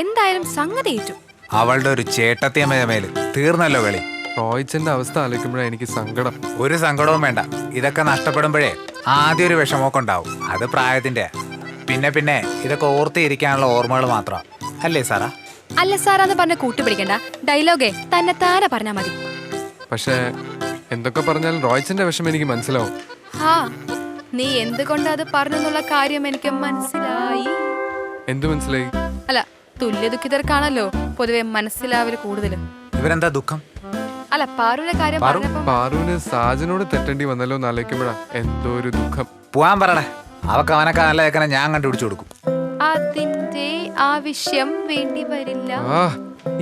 എന്തായാലും സംഗതി ഏറ്റു. അവളുടെ ഒരു ചേട്ടത്തിയമ്മയുടെ മേല് തീർന്നല്ലോ കളി. റോയ്ച്ചന്റെ അവസ്ഥ ആലോചിക്കുമ്പോഴാണ് എനിക്ക് സങ്കടം. ഒരു സങ്കടവും വേണ്ട. ഇതൊക്കെ നഷ്ടപ്പെടുമ്പോഴേ ആദ്യം ഒരു വിഷമമൊക്കെ ഉണ്ടാവും. അത് പ്രായത്തിന്റെ. പിന്നെ പിന്നെ ഇതൊക്കെ ഓർത്തിരിക്കാനുള്ള ഓർമ്മകൾ മാത്രം അല്ലേ സാറാ? അല്ല സാറാന്ന് പറഞ്ഞ കൂട്ടുപിടിക്കണ്ട. ഡയലോഗേ തന്നെ താനെ പറഞ്ഞാ മതി. പക്ഷേ എന്തൊക്കെ പറഞ്ഞാലും റോയ്ച്ചന്റെ വിഷമം എനിക്ക് മനസ്സിലാവും. ഹാ, നീ എന്തുകൊണ്ട് അത് പറഞ്ഞെന്നുള്ള കാര്യം എനിക്ക് മനസ്സിലായി. എന്ത് മനസ്സിലായി? അല്ല, തുല്യ ദുഃഖിതർക്കാണല്ലോ പൊതുവെ മനസ്സിലാവല് കൂടുതലും. ഇവരെന്താ ദുഃഖം? അല്ല, പാറുവിന്റെ കാര്യം പറഞ്ഞപ്പോ പാറുവിന് സാജനോട് തെറ്റേണ്ടി വന്നല്ലോ എന്ന് ആലോചിക്കുമ്പോഴാ എന്തോ ഒരു ദുഃഖം. പോവാൻ പറയണേ. അവക്ക് അവനൊക്കെ നല്ല കേൾക്കണേ ഞാൻ കണ്ടുപിടിച്ചു കൊടുക്കും. അതിന്റെ ആവശ്യം വേണ്ടി വരില്ല. ആ,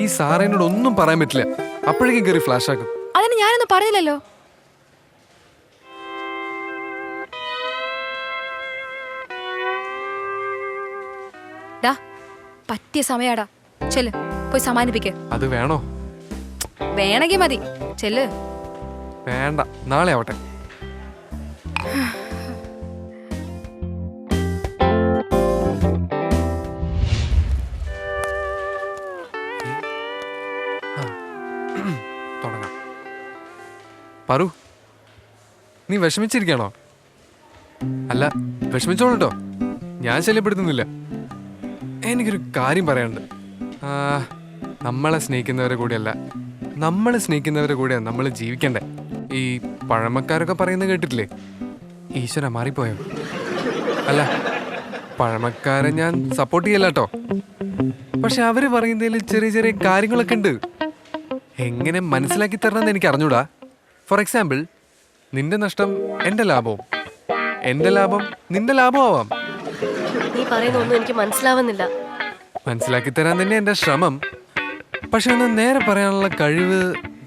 ഈ സാറേനോട് ഒന്നും പറയാൻ പറ്റില്ല. അപ്പോഴേക്കും കയറി ഫ്ലാഷ് ആക്കും. അതിന് ഞാനൊന്നും പറഞ്ഞില്ലല്ലോ. ഡാ, പറ്റിയ സമയാടാ. ചെല്ല്, പോയി സമാനിപ്പിക്ക്. അത് വേണോ? വേണമെങ്കിൽ മതി, ചെല്ല്. വേണ്ട, നാളെ ആവട്ടെ. തുടങ്ങാം. പറു, നീ വിഷമിച്ചിരിക്കണോ? അല്ല, വിഷമിച്ചോളൂട്ടോ, ഞാൻ ശല്യപ്പെടുത്തുന്നില്ല. എനിക്കൊരു കാര്യം പറയാനുണ്ട്. നമ്മളെ സ്നേഹിക്കുന്നവരെ കൂടെയല്ല, നമ്മളെ സ്നേഹിക്കുന്നവരെ കൂടെയാണ് നമ്മൾ ജീവിക്കണ്ടേ. ഈ പഴമക്കാരൊക്കെ പറയുന്നത് കേട്ടിട്ടില്ലേ? ഈശ്വര മാറിപ്പോയോ? അല്ല, പഴമക്കാരെ ഞാൻ സപ്പോർട്ട് ചെയ്യല്ല കേട്ടോ. പക്ഷെ അവര് പറയുന്നതിൽ ചെറിയ ചെറിയ കാര്യങ്ങളൊക്കെ ഉണ്ട്. എങ്ങനെ മനസ്സിലാക്കി തരണമെന്ന് എനിക്ക് അറിഞ്ഞൂടാ. ഫോർ എക്സാമ്പിൾ, നിന്റെ നഷ്ടം എൻ്റെ ലാഭവും, എൻ്റെ ലാഭം നിന്റെ ലാഭം ആവാം. നീ പറയുന്നൊന്നും എനിക്ക് മനസ്സിലാവുന്നില്ല. മനസ്സിലാക്കി തരാൻ തന്നെ എൻ്റെ ശ്രമം. പക്ഷെ ഒന്ന് നേരെ പറയാനുള്ള കഴിവ്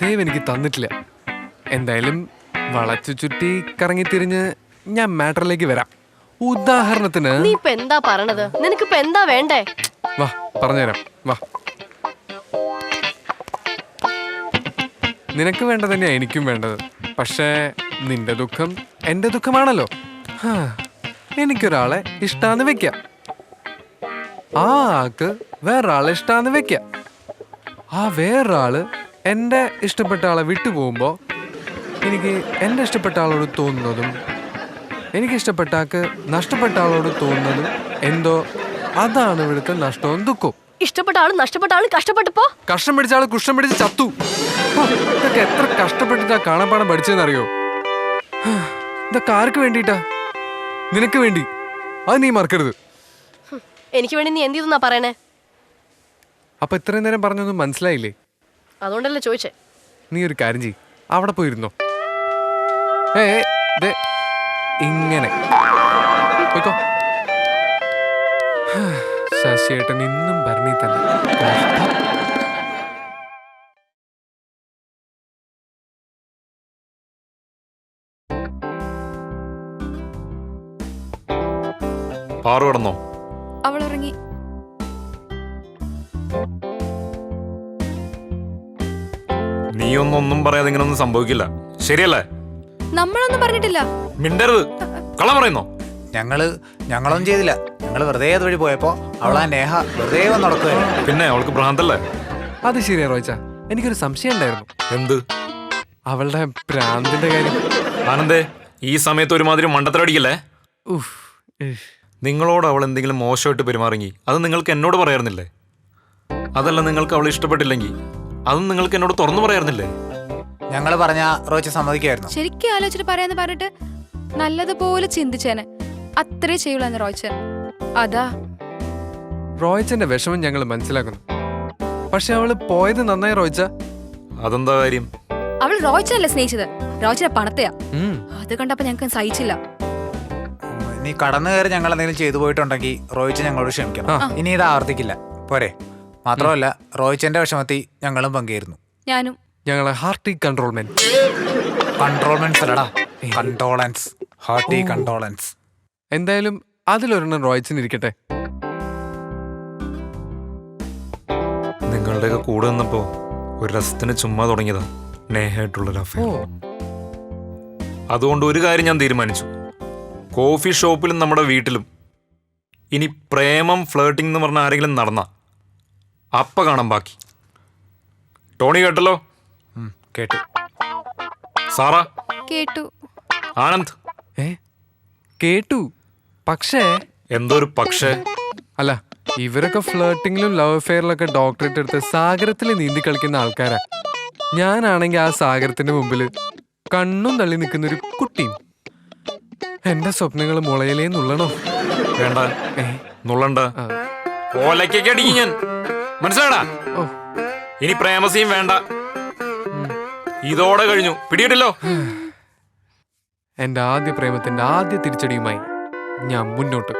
ദൈവം എനിക്ക് തന്നിട്ടില്ല. എന്തായാലും വളച്ചു ചുറ്റി കറങ്ങിത്തിരിഞ്ഞ് ഞാൻ മാറ്ററിലേക്ക് വരാം. ഉദാഹരണത്തിന്, നീ ഇപ്പൊ എന്താ പറയണത്? നിനക്കിപ്പോ എന്താ വേണ്ടേ? വാ പറഞ്ഞുതരാം, വാ. നിനക്ക് വേണ്ടത് തന്നെയാ എനിക്കും വേണ്ടത്. പക്ഷേ നിന്റെ ദുഃഖം എൻ്റെ ദുഃഖമാണല്ലോ. എനിക്കൊരാളെ ഇഷ്ടാന്ന് വെക്കാം, ആ ആൾക്ക് വേറൊരാളെ ഇഷ്ടാന്ന് വെക്കാം. ആ വേറൊരാള് എൻ്റെ ഇഷ്ടപ്പെട്ട ആളെ വിട്ടുപോകുമ്പോൾ എനിക്ക് എൻ്റെ ഇഷ്ടപ്പെട്ട ആളോട് തോന്നുന്നതും എനിക്ക് ഇഷ്ടപ്പെട്ട ആൾക്ക് നഷ്ടപ്പെട്ട ആളോട് തോന്നുന്നതും എന്തോ അതാണ് ഇവിടുത്തെ നഷ്ടവും ദുഃഖവും. ഇഷ്ടപ്പെട്ട ആളും നഷ്ടപ്പെട്ട ആളും കഷ്ടപ്പെട്ടപ്പോ കഷ്ടം പിടിച്ച ആള് കുഷ്ഠം പിടിച്ച് ചത്തു. ഇതൊക്കെ എത്ര കഷ്ടപ്പെട്ടിട്ടാ കാണാപ്പാടം പഠിച്ചതെന്നറിയോ? ഇതൊക്കെ ആർക്ക് വേണ്ടിയിട്ടാ? നിനക്ക് വേണ്ടി. അത് നീ മറക്കരുത്. എനിക്ക് വേണ്ടി നീ എന്ത് ചെയ്തെന്നാ പറയണേ? അപ്പൊ ഇത്രയും നേരം പറഞ്ഞൊന്നും മനസ്സിലായില്ലേ? അതുകൊണ്ടല്ലേ ചോദിച്ചേ. നീ ഒരു കാര്യം ചെയ്യ്, അവിടെ പോയിരുന്നോ. ഇങ്ങനെ പോയിക്കോ. ശശിയേട്ടൻ ഇന്നും ഭരണി തന്നെ. പാറു കിടന്നോ? അവൾ ഉറങ്ങി. നീ ഒന്നും പറയാതെ ഇങ്ങനൊന്നും സംഭവിക്കില്ല, ശരിയല്ലേ? നമ്മളൊന്നും പറഞ്ഞിട്ടില്ല. മിണ്ടരുത്. കള്ളം പറയുന്നോ? ഞങ്ങളൊന്നും ചെയ്തില്ല. ഞങ്ങൾ വെറുതെ അതുവഴി പോയപ്പോ അവളാ നേഹ വെറുതെ വന്ന് നടക്കുകയായിരുന്നു. പിന്നെ അവൾക്ക് ഭ്രാന്തല്ലേ? അത് ശരിയാ റോയ്ച്ച, എനിക്കൊരു സംശയം ഉണ്ടായിരുന്നു. എന്ത്? അവളുടെ ഭ്രാന്തിന്റെ കാര്യം. ആനന്ദേ, ഈ സമയത്ത് ഒരുമാതിരി മണ്ടത്തരടിക്കല്ലേ? നിങ്ങളോട് അവൾ എന്തെങ്കിലും മോശമായിട്ട് പെരുമാറെങ്കിൽ അത് നിങ്ങൾക്ക് എന്നോട് പറയാറുന്നില്ലേ? അതല്ല, നിങ്ങൾക്ക് അവളെ ഇഷ്ടപ്പെട്ടില്ലെങ്കിൽ അതും നിങ്ങൾക്ക് എന്നോട് തുറന്നു പറയാറുന്നില്ലേ? ഞങ്ങൾ പറഞ്ഞ റോച്ച് സമ്മതിക്കായിരുന്നു. ശരിക്കും ആലോചിച്ചിട്ട് പറയാന്ന് പറഞ്ഞിട്ട് നല്ലതുപോലെ ചിന്തിച്ചേനെ. അത്രേ ചെയ്യുള്ളൂ റോയ്ച്ചൻ. അതാ റോയ്ച്ചന്റെ വിഷമം ഞങ്ങൾ മനസ്സിലാക്കുന്നു. പക്ഷെ അവള് പോയത് നന്നായി റോയ്ച്ച. അതെന്താ കാര്യം? അവൾ റോയ്ച്ചനല്ലേ സ്നേഹിച്ചത്, റോയ്ച്ചനെ പണത്തെയാ. അത് കണ്ടപ്പോ ഞങ്ങൾക്ക് സഹിച്ചില്ല. നീ കടന്നു കയറി ഞങ്ങൾ എന്തെങ്കിലും ചെയ്തു പോയിട്ടുണ്ടെങ്കിൽ റോയിച്ച് ഞങ്ങളോട് ക്ഷമിക്കണം. ഇനി ഇത് ആവർത്തിക്കില്ല, പോരെ? മാത്രമല്ല, റോയിച്ചന്റെ വിഷമത്തിൽ ഞങ്ങളും പങ്കുചേരുന്നു. ഞാനും. ഞങ്ങളെ ഹാർട്ടി കൺട്രോൾമെന്റ്. കൺട്രോൾമെന്റ്സ് അല്ലടാ, കണ്ടോളൻസ്. Hearty condolence. എന്തായാലും അതിലൊരെണ്ണം റോയ്ച്ചന് ഇരിക്കട്ടെ. നിങ്ങളുടെയൊക്കെ കൂടെ നിന്നപ്പോ ഒരു രസത്തിന് ചുമ്മാ തുടങ്ങിയതാ നേഹായിട്ടുള്ളൊരു അഫയർ. അതുകൊണ്ട് ഒരു കാര്യം ഞാൻ തീരുമാനിച്ചു. കോഫി ഷോപ്പിലും നമ്മുടെ വീട്ടിലും ഇനി പ്രേമം ഫ്ലേട്ടിംഗ് എന്ന് പറഞ്ഞ ആരെങ്കിലും നടന്ന അപ്പ കാണാൻ ബാക്കി. ടോണി കേട്ടല്ലോ? കേട്ടു. സാറാ? കേട്ടു. ആനന്ദ്? കേട്ടു. പക്ഷേ എന്തോ ഒരു പക്ഷേ. അല്ല, ഇവരൊക്കെ ഫ്ലേട്ടിങ്ങിലും ലവ് അഫെയറിലൊക്കെ ഡോക്ടറേറ്റ് എടുത്ത് സാഗരത്തിൽ നീന്തി കളിക്കുന്ന ആൾക്കാരാ. ഞാനാണെങ്കിൽ ആ സാഗരത്തിന്റെ മുമ്പിൽ കണ്ണും തള്ളി നിൽക്കുന്നൊരു കുട്ടിയും. എന്റെ സ്വപ്നങ്ങൾ മുളയിലേ നുള്ളണോ? വേണ്ട, നുള്ളണ്ട. ഓലക്കൊക്കെ അടിക്കും ഞാൻ, മനസ്സിലാടാ? ഇനി പ്രേമസീം വേണ്ട. ഇതോടെ കഴിഞ്ഞു, പിടിയിട്ടല്ലോ. എന്റെ ആദ്യ പ്രേമത്തിന്റെ ആദ്യ തിരിച്ചടിയുമായി ഞാൻ മുന്നോട്ട്.